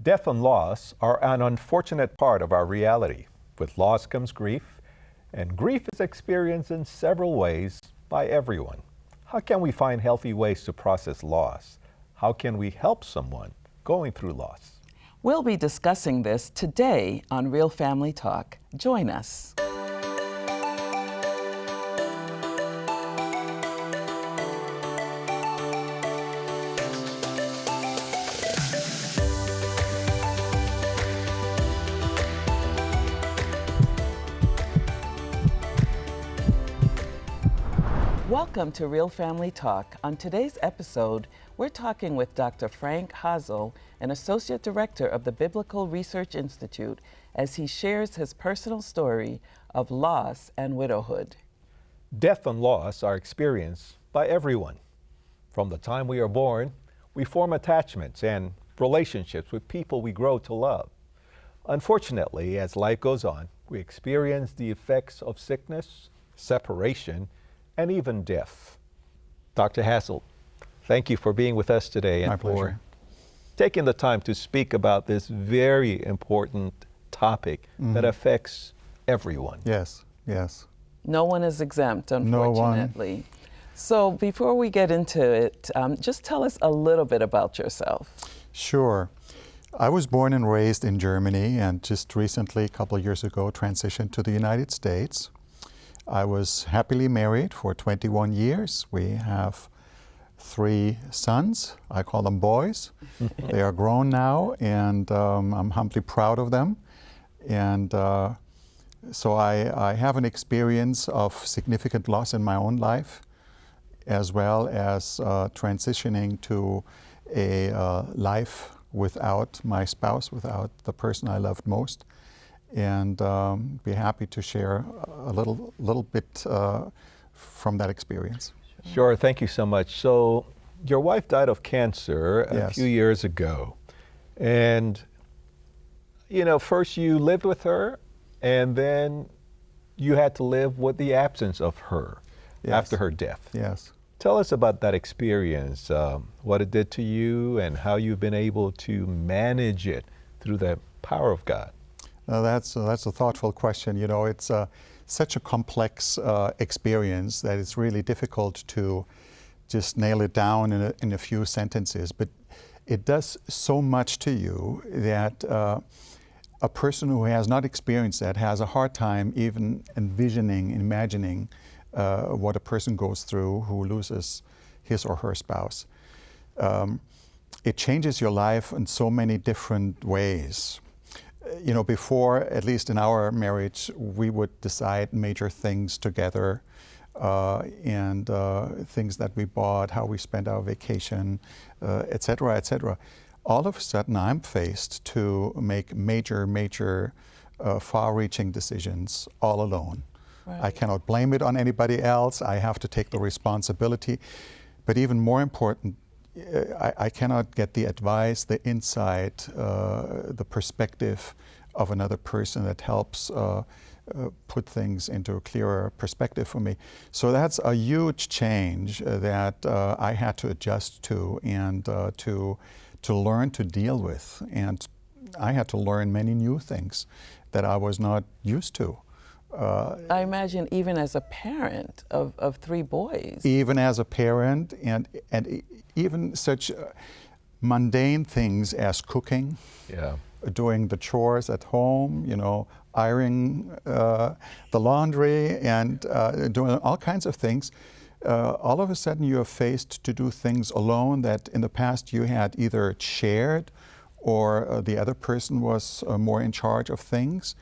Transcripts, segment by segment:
Death and loss are an unfortunate part of our reality. With loss comes grief, and grief is experienced in several ways by everyone. How can we find healthy ways to process loss? How can we help someone going through loss? We'll be discussing this today on Real Family Talk. Join us. Welcome to Real Family Talk. On today's episode, we're talking with Dr. Frank Hazel, an Associate Director of the Biblical Research Institute, as he shares his personal story of loss and widowhood. Death and loss are experienced by everyone. From the time we are born, we form attachments and relationships with people we grow to love. Unfortunately, as life goes on, we experience the effects of sickness, separation, and even death. Dr. Hassel, thank you for being with us today and for taking the time to speak about this very important topic that affects everyone. Yes, yes. No one is exempt, unfortunately. No one. So before we get into it, just tell us a little bit about yourself. Sure. I was born and raised in Germany and just recently, a couple of years ago, transitioned to the United States. I was happily married for 21 years. We have 3 sons. I call them boys. They are grown now, and I'm humbly proud of them. And so I have an experience of significant loss in my own life, as well as transitioning to a life without my spouse, without the person I loved most. And be happy to share a little bit from that experience. Sure, thank you so much. So your wife died of cancer a Yes. few years ago. And, you know, first you lived with her, and then you had to live with the absence of her after her death. Yes. Tell us about that experience, what it did to you, and how you've been able to manage it through the power of God. That's a thoughtful question. You know, it's such a complex experience that it's really difficult to just nail it down in a few sentences. But it does so much to you that a person who has not experienced that has a hard time even imagining what a person goes through who loses his or her spouse. It changes your life in so many different ways. You know, before, at least in our marriage, we would decide major things together and things that we bought, how we spent our vacation, et cetera, et cetera. All of a sudden, I'm faced to make major, far-reaching decisions all alone. Right. I cannot blame it on anybody else. I have to take the responsibility. But even more important, I cannot get the advice, the insight, the perspective of another person that helps put things into a clearer perspective for me. So that's a huge change that I had to adjust to and to learn to deal with. And I had to learn many new things that I was not used to. I imagine even as a parent of 3 boys. Even as a parent, and even such mundane things as cooking, doing the chores at home, you know, ironing the laundry, and doing all kinds of things. All of a sudden you are faced to do things alone that in the past you had either shared or the other person was more in charge of things.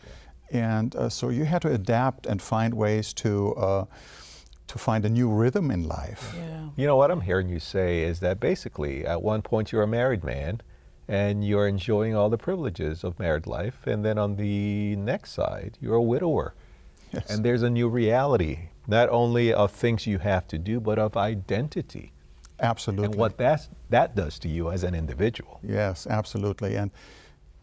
And so you had to adapt and find ways to find a new rhythm in life. Yeah. You know, what I'm hearing you say is that basically at one point you're a married man and you're enjoying all the privileges of married life, and then on the next side you're a widower. Yes. And there's a new reality, not only of things you have to do, but of identity. Absolutely. And what that does to you as an individual. Yes, absolutely. And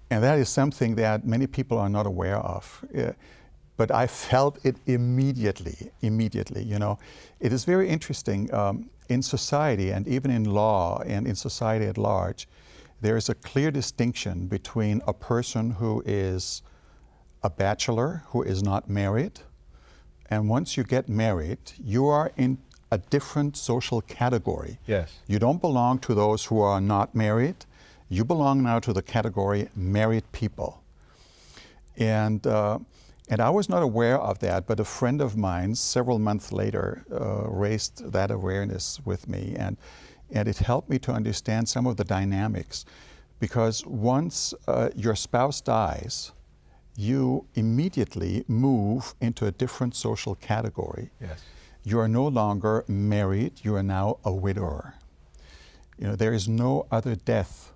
that is something that many people are not aware of. But I felt it immediately, you know. It is very interesting in society and even in law and in society at large, there is a clear distinction between a person who is a bachelor, who is not married, and once you get married, you are in a different social category. Yes. You don't belong to those who are not married. You belong now to the category married people. And I was not aware of that, but a friend of mine several months later raised that awareness with me, and it helped me to understand some of the dynamics. Because once your spouse dies, you immediately move into a different social category. Yes. You are no longer married, you are now a widower. You know, there is no other death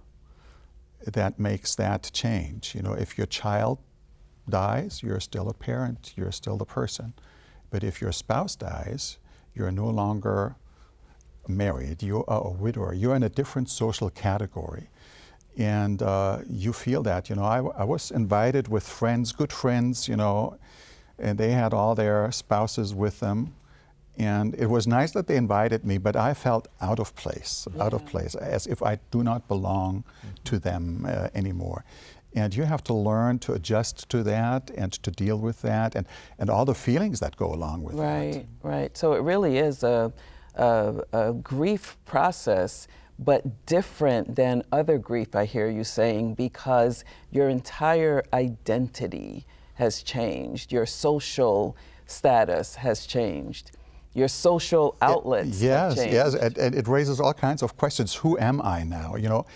that makes that change. You know, if your child dies, you're still a parent, you're still the person. But if your spouse dies, you're no longer married, you are a widower. You're in a different social category. And you feel that. You know, I was invited with friends, good friends, you know, and they had all their spouses with them. And it was nice that they invited me, but I felt out of place, as if I do not belong to them anymore. And you have to learn to adjust to that and to deal with that and all the feelings that go along with that. Right, right. So it really is a grief process, but different than other grief, I hear you saying, because your entire identity has changed. Your social status has changed. Your social outlets have changed. Yes, and it raises all kinds of questions. Who am I now? You know,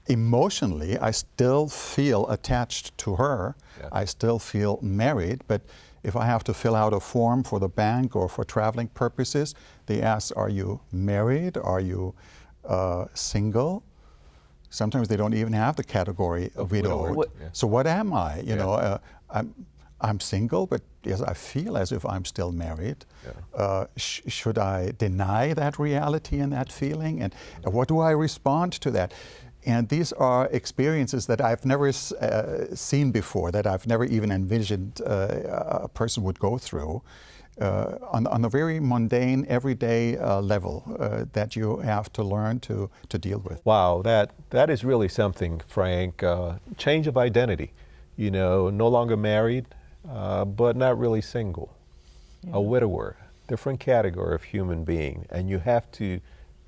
emotionally, I still feel attached to her. Yeah. I still feel married, but if I have to fill out a form for the bank or for traveling purposes, they ask, are you married? Are you single? Sometimes they don't even have the category of widower. Yeah. So what am I? You know, I'm single, but yes, I feel as if I'm still married. Yeah. Should I deny that reality and that feeling? And what do I respond to that? And these are experiences that I've never seen before, that I've never even envisioned a person would go through on a very mundane, everyday level that you have to learn to deal with. Wow, that is really something, Frank. Change of identity. You know, no longer married, but not really single. Yeah. A widower, different category of human being. And you have to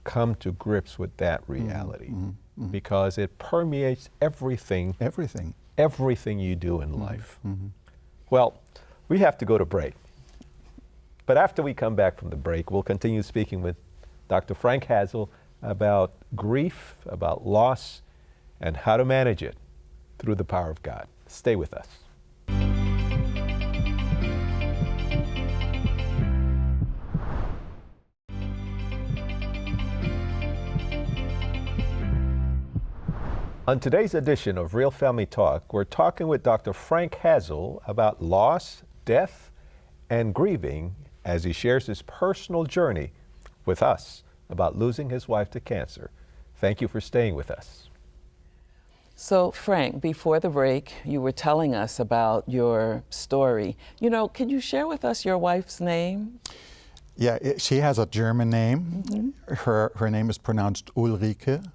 come to grips with that reality. Mm-hmm. Mm-hmm. Because it permeates everything you do in life. Mm-hmm. Well, we have to go to break. But after we come back from the break, we'll continue speaking with Dr. Frank Hazel about grief, about loss, and how to manage it through the power of God. Stay with us. On today's edition of Real Family Talk, we're talking with Dr. Frank Hazel about loss, death, and grieving as he shares his personal journey with us about losing his wife to cancer. Thank you for staying with us. So, Frank, before the break, you were telling us about your story. You know, can you share with us your wife's name? Yeah, she has a German name. Mm-hmm. Her name is pronounced Ulrike.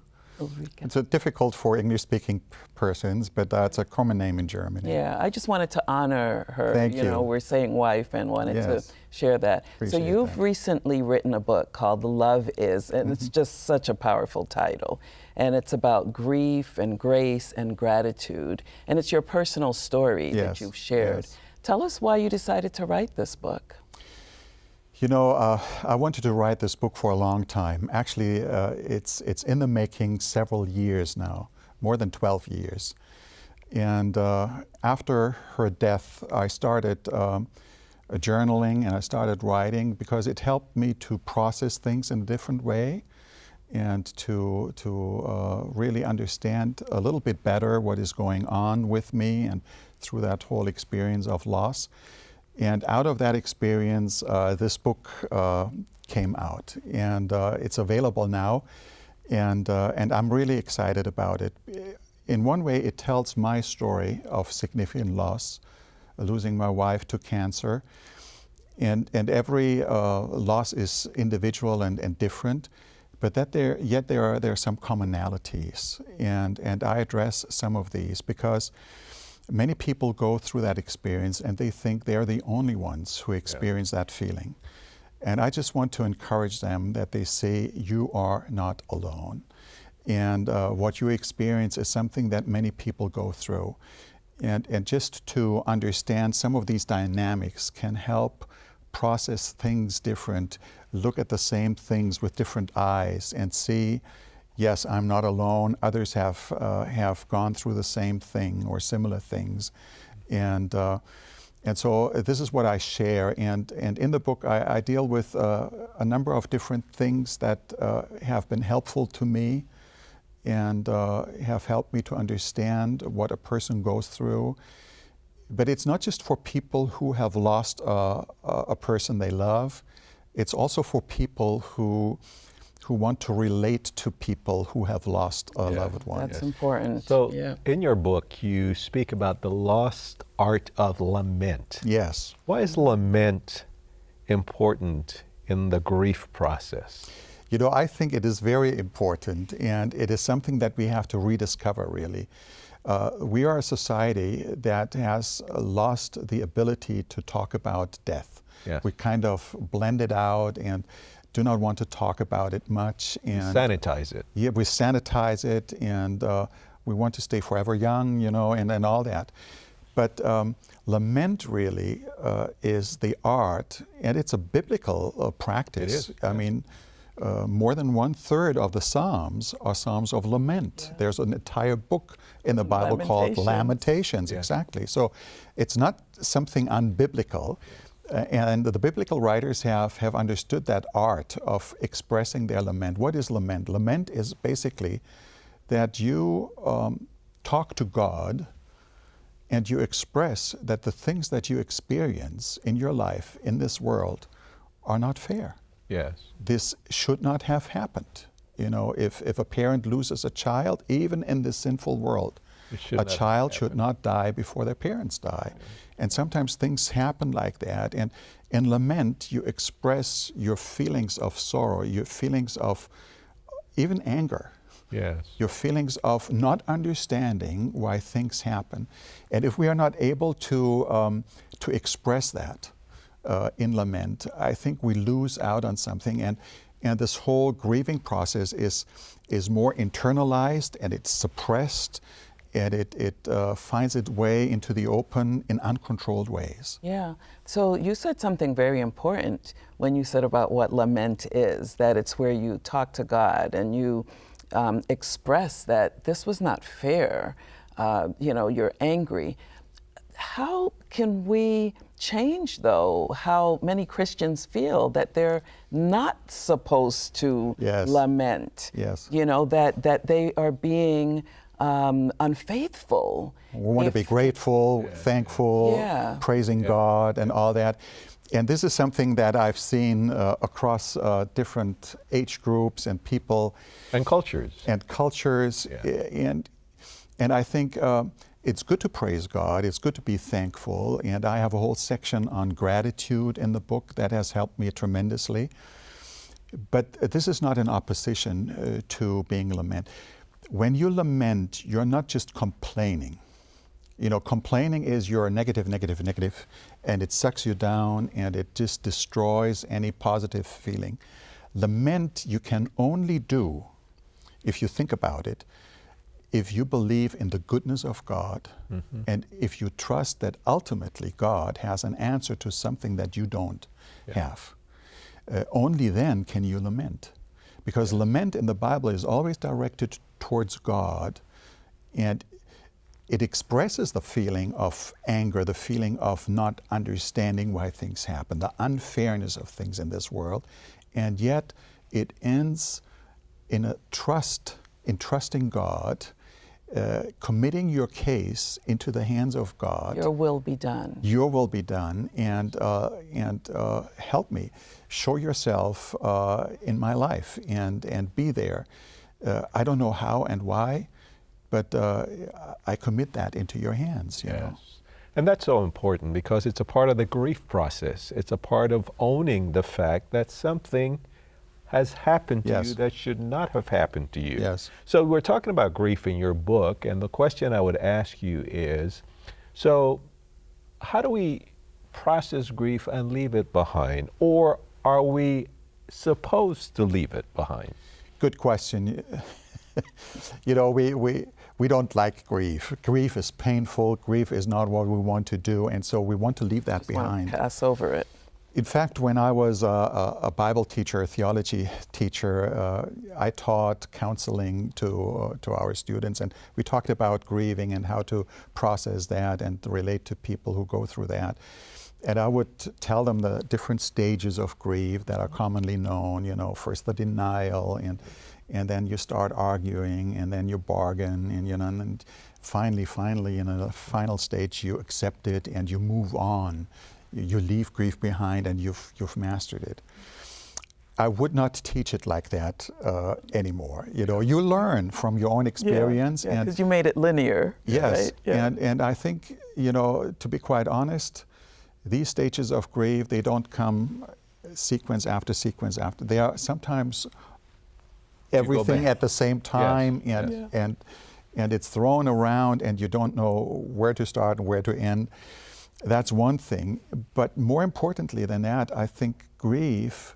It's difficult for English-speaking persons, but it's a common name in Germany. Yeah, I just wanted to honor her. Thank you. You know, we're saying wife and wanted to share that. Appreciate so you've that. recently written a book called Love Is, and it's just such a powerful title. And it's about grief and grace and gratitude. And it's your personal story that you've shared. Yes. Tell us why you decided to write this book. You know, I wanted to write this book for a long time. Actually, it's in the making several years now, more than 12 years. And after her death, I started journaling and I started writing because it helped me to process things in a different way and to really understand a little bit better what is going on with me and through that whole experience of loss. And out of that experience, this book came out, and it's available now, and I'm really excited about it. In one way, it tells my story of significant loss, losing my wife to cancer, and every loss is individual and different, but that there are some commonalities, and I address some of these because many people go through that experience and they think they're the only ones who experience that feeling. And I just want to encourage them that they say, you are not alone. And what you experience is something that many people go through. And just to understand some of these dynamics can help process things different, look at the same things with different eyes and see, yes, I'm not alone. Others have gone through the same thing or similar things. And so this is what I share. And in the book, I deal with a number of different things that have been helpful to me and have helped me to understand what a person goes through. But it's not just for people who have lost a person they love. It's also for people who want to relate to people who have lost a loved one. That's important. So in your book, you speak about the lost art of lament. Yes. Why is lament important in the grief process? You know, I think it is very important, and it is something that we have to rediscover, really. We are a society that has lost the ability to talk about death. Yes. We kind of blend it out and do not want to talk about it much. And sanitize it. Yeah, we sanitize it, and we want to stay forever young, you know, and all that. But lament really is the art, and it's a biblical practice. It is. I mean, more than 1/3 of the Psalms are Psalms of lament. Yeah. There's an entire book in the Bible called Lamentations, Yeah. exactly. So it's not something unbiblical. And the biblical writers have understood that art of expressing their lament. What is lament? Lament is basically that you talk to God and you express that the things that you experience in your life, in this world, are not fair. Yes. This should not have happened. You know, if a parent loses a child, even in this sinful world, a child should not die before their parents die. And sometimes things happen like that. And in lament, you express your feelings of sorrow, your feelings of even anger. Yes. Your feelings of not understanding why things happen. And if we are not able to express that in lament, I think we lose out on something. And this whole grieving process is more internalized, and it's suppressed, and it finds its way into the open in uncontrolled ways. Yeah. So you said something very important when you said about what lament is, that it's where you talk to God and you express that this was not fair. You know, you're angry. How can we change, though, how many Christians feel that they're not supposed to lament? Yes. You know, that they are being unfaithful. We want to be grateful, thankful, praising God and all that. And this is something that I've seen across different age groups and people. And cultures. And I think it's good to praise God, it's good to be thankful, and I have a whole section on gratitude in the book that has helped me tremendously. But this is not in opposition to being lament. When you lament, you're not just complaining. You know, complaining is you're negative, negative, negative, and it sucks you down and it just destroys any positive feeling. Lament you can only do, if you think about it, if you believe in the goodness of God, and if you trust that ultimately God has an answer to something that you don't have. Only then can you lament. Because lament in the Bible is always directed towards God, and it expresses the feeling of anger, the feeling of not understanding why things happen, the unfairness of things in this world, and yet it ends in a trust, in trusting God, committing your case into the hands of God. Your will be done. Your will be done, and help me. Show yourself in my life and be there. I don't know how and why, but I commit that into your hands. You know? And that's so important because it's a part of the grief process. It's a part of owning the fact that something has happened to Yes. you that should not have happened to you. Yes. So we're talking about grief in your book, and the question I would ask you is, so how do we process grief and leave it behind? Or are we supposed to leave it behind? Good question. You know, we don't like grief. Grief is painful. Grief is not what we want to do, and so we want to leave that Just want behind. to pass over it. In fact, when I was a Bible teacher, a theology teacher, I taught counseling to our students, and we talked about grieving and how to process that and to relate to people who go through that. And I would tell them the different stages of grief that are commonly known. You know, first the denial, and then you start arguing, and then you bargain, and and finally, in the final stage, you accept it and you move on. You leave grief behind, and you've mastered it. I would not teach it like that anymore. You know, you learn from your own experience, Yeah, and because you made it linear. yes, Right? Yeah. and I think, you know, to be quite honest, these stages of grief, they don't come sequence after sequence after. They are sometimes everything back. at the same time, Yes. and it's thrown around, and you don't know where to start and where to end. That's one thing. But more importantly than that, I think grief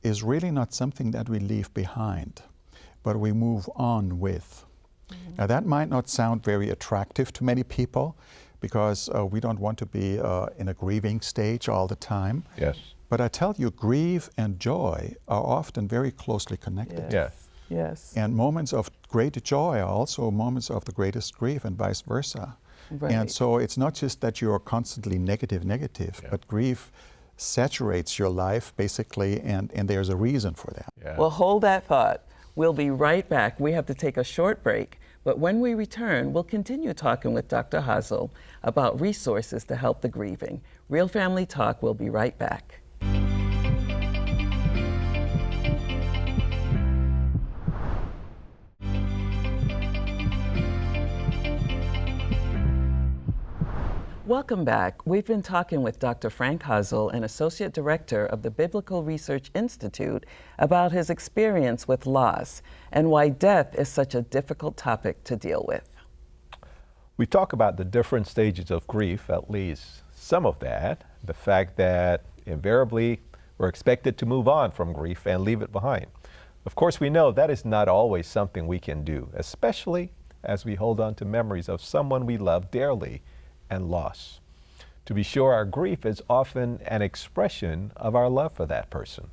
is really not something that we leave behind, but we move on with. Mm-hmm. Now, that might not sound very attractive to many people, because we don't want to be in a grieving stage all the time. Yes. But I tell you, grief and joy are often very closely connected. Yes. Yes. And moments of great joy are also moments of the greatest grief, and vice versa. Right. And so it's not just that you are constantly negative, Yeah. but grief saturates your life basically, and there's a reason for that. Yeah. Well, hold that thought. We'll be right back. We have to take a short break, but when we return, we'll continue talking with Dr. Hazel about resources to help the grieving. Real Family Talk will be right back. Welcome back. We've been talking with Dr. Frank Hazel, an Associate Director of the Biblical Research Institute, about his experience with loss and why death is such a difficult topic to deal with. We talk about the different stages of grief, at least some of that, the fact that invariably we're expected to move on from grief and leave it behind. Of course, we know that is not always something we can do, especially as we hold on to memories of someone we love dearly and loss. To be sure, our grief is often an expression of our love for that person.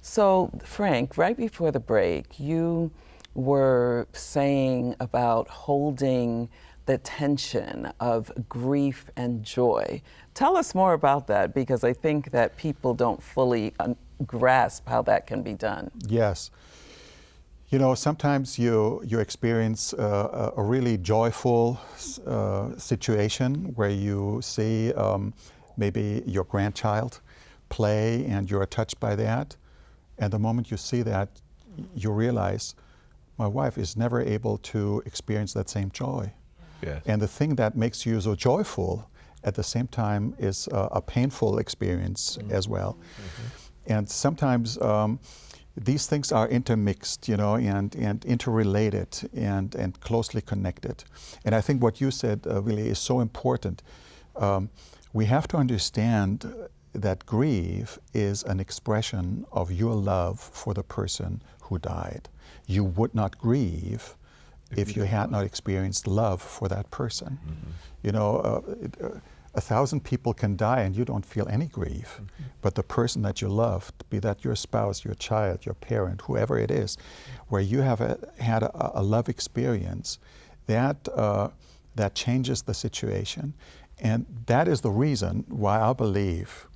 So, Frank, right before the break, you were saying about holding the tension of grief and joy. Tell us more about that, because I think that people don't fully grasp how that can be done. Yes. You know, sometimes you experience a really joyful situation where you see maybe your grandchild play and you're touched by that. And the moment you see that, you realize, my wife is never able to experience that same joy. Yes. And the thing that makes you so joyful at the same time is a painful experience as well. Mm-hmm. And sometimes these things are intermixed, you know, and interrelated and closely connected. And I think what you said really is so important. We have to understand that grief is an expression of your love for the person who died. You would not grieve if you had not experienced love for that person. Mm-hmm. You know, 1,000 people can die and you don't feel any grief, mm-hmm. but the person that you love, be that your spouse, your child, your parent, whoever it is, where you have had a love experience, that changes the situation. And that is the reason why I believe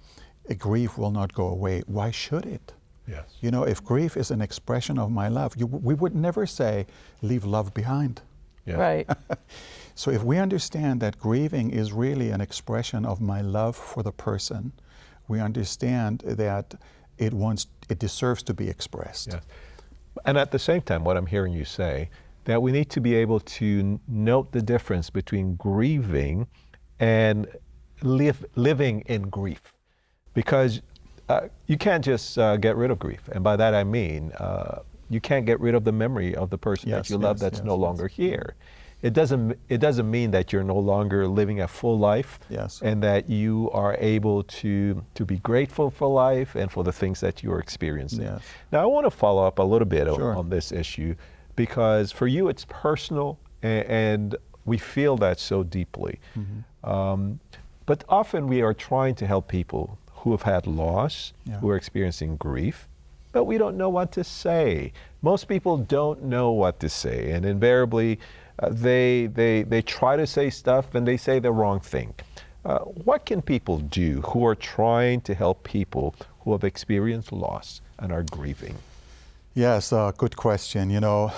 grief will not go away. Why should it? Yes. You know, if grief is an expression of my love, we would never say, leave love behind. Yes. Right. So if we understand that grieving is really an expression of my love for the person, we understand that it deserves to be expressed. Yes. And at the same time, what I'm hearing you say, that we need to be able to note the difference between grieving and living in grief. Because you can't just get rid of grief. And by that I mean, you can't get rid of the memory of the person that you love that's no longer here. It doesn't mean that you're no longer living a full life, and that you are able to be grateful for life and for the things that you're experiencing. Now I want to follow up a little bit on this issue, because for you it's personal, and we feel that so deeply. But often we are trying to help people who have had loss, who are experiencing grief, but we don't know what to say. Most people don't know what to say, and invariably they try to say stuff and they say the wrong thing. What can people do who are trying to help people who have experienced loss and are grieving? Yes, good question. You know,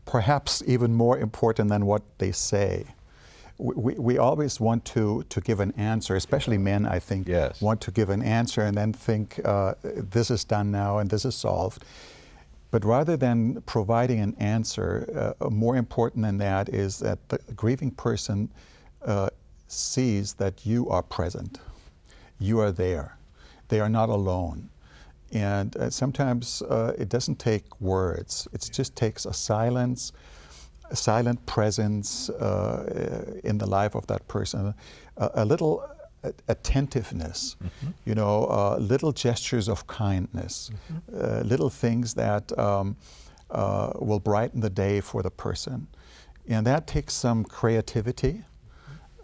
perhaps even more important than what they say. We always want to give an answer, especially men, I think, want to give an answer and then think this is done now and this is solved. But rather than providing an answer, more important than that is that the grieving person sees that you are present. You are there. They are not alone. And sometimes it doesn't take words. It just takes a silent presence in the life of that person, a little attentiveness, you know, little gestures of kindness, little things that will brighten the day for the person. And that takes some creativity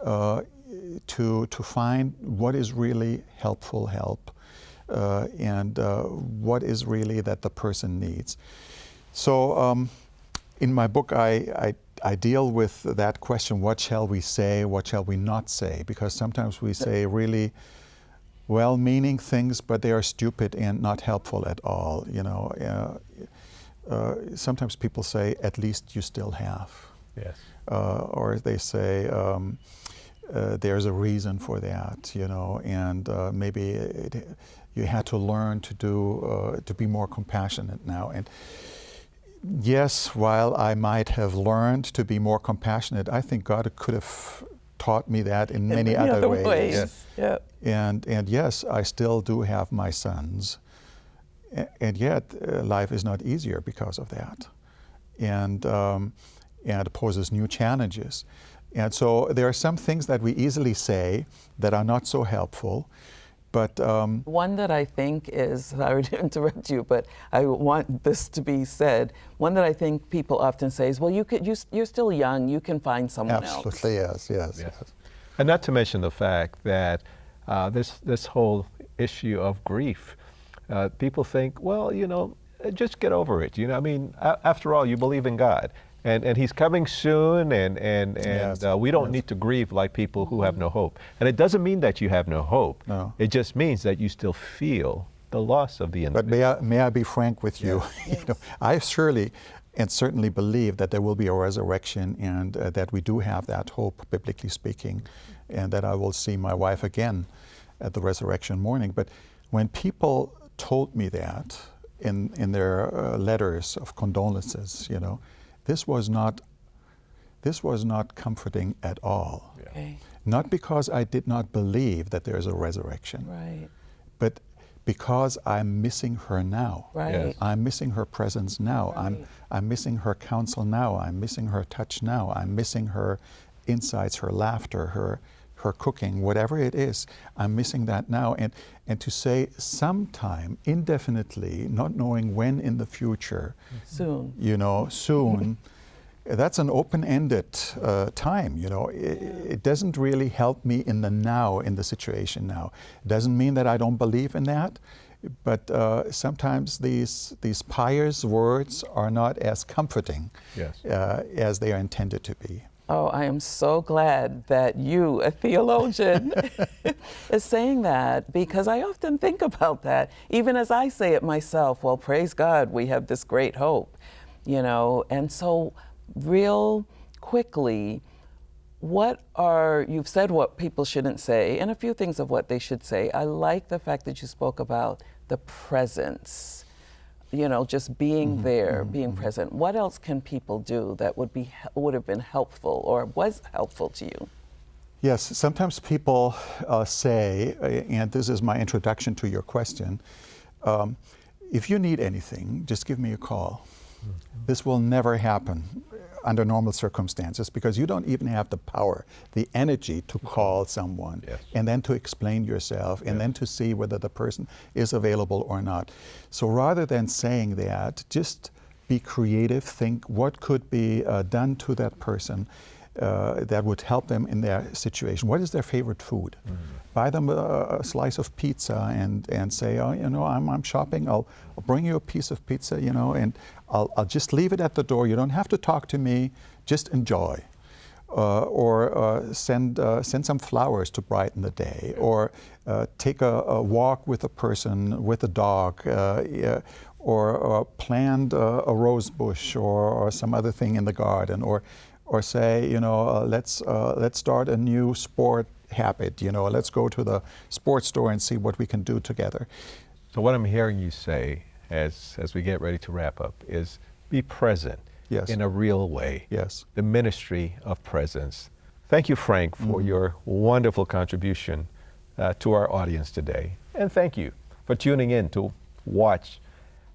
to find what is really helpful help and what is really that the person needs. So in my book, I deal with that question, what shall we say, what shall we not say? Because sometimes we say really well-meaning things, but they are stupid and not helpful at all. You know, sometimes people say, at least you still have. Or they say, there's a reason for that, you know, and maybe you had to learn to be more compassionate now. And yes, while I might have learned to be more compassionate, I think God could have taught me that in many other ways. And yes, I still do have my sons, and yet life is not easier because of that, and it poses new challenges. And so there are some things that we easily say that are not so helpful. But one that I think is, sorry to interrupt you, but I want this to be said. One that I think people often say is, well, you're still young, you can find someone else. Absolutely, yes. And not to mention the fact that this whole issue of grief, people think, well, you know, just get over it. You know, I mean, after all, you believe in God. And he's coming soon, and we don't need to grieve like people who have no hope. And it doesn't mean that you have no hope. No. It just means that you still feel the loss of the individual. But may I be frank with you? You know, I surely and certainly believe that there will be a resurrection, and that we do have that hope, biblically speaking, and that I will see my wife again at the resurrection morning. But when people told me that in their letters of condolences, you know, this was not comforting at all. Not because I did not believe that there is a resurrection, but because I'm missing her now. I'm missing her presence now. I'm missing her counsel now. I'm missing her touch now. I'm missing her insights, her laughter, her cooking, whatever it is. I'm missing that now. And to say sometime, indefinitely, not knowing when in the future, soon, you know, soon, that's an open-ended time, you know. It doesn't really help me in the now, in the situation now. It doesn't mean that I don't believe in that, but sometimes these pious words are not as comforting as they are intended to be. Oh, I am so glad that you, a theologian, is saying that, because I often think about that, even as I say it myself. Well, praise God, we have this great hope, you know. And so real quickly, you've said what people shouldn't say, and a few things of what they should say. I like the fact that you spoke about the presence, you know, just being there, being present. What else can people do that would have been helpful or was helpful to you? Yes, sometimes people say, and this is my introduction to your question, if you need anything, just give me a call. Mm-hmm. This will never happen under normal circumstances because you don't even have the power, the energy to call someone, yes, and then to explain yourself, and yes, then to see whether the person is available or not. So rather than saying that, just be creative, think what could be done to that person that would help them in their situation. What is their favorite food? Mm-hmm. Buy them a slice of pizza and say, oh, you know, I'm shopping. I'll bring you a piece of pizza, you know, and I'll just leave it at the door. You don't have to talk to me. Just enjoy. Or send some flowers to brighten the day. Or take a walk with a person, with a dog. Or plant a rose bush or some other thing in the garden. Or say, you know, let's start a new sport habit. You know, let's go to the sports store and see what we can do together. So what I'm hearing you say, as we get ready to wrap up, is be present. Yes. In a real way. Yes. The ministry of presence. Thank you, Frank, for your wonderful contribution to our audience today, and thank you for tuning in to watch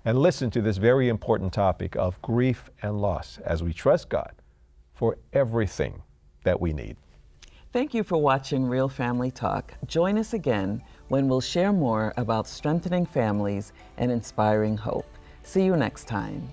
and listen to this very important topic of grief and loss as we trust God for everything that we need. Thank you for watching Real Family Talk. Join us again when we'll share more about strengthening families and inspiring hope. See you next time.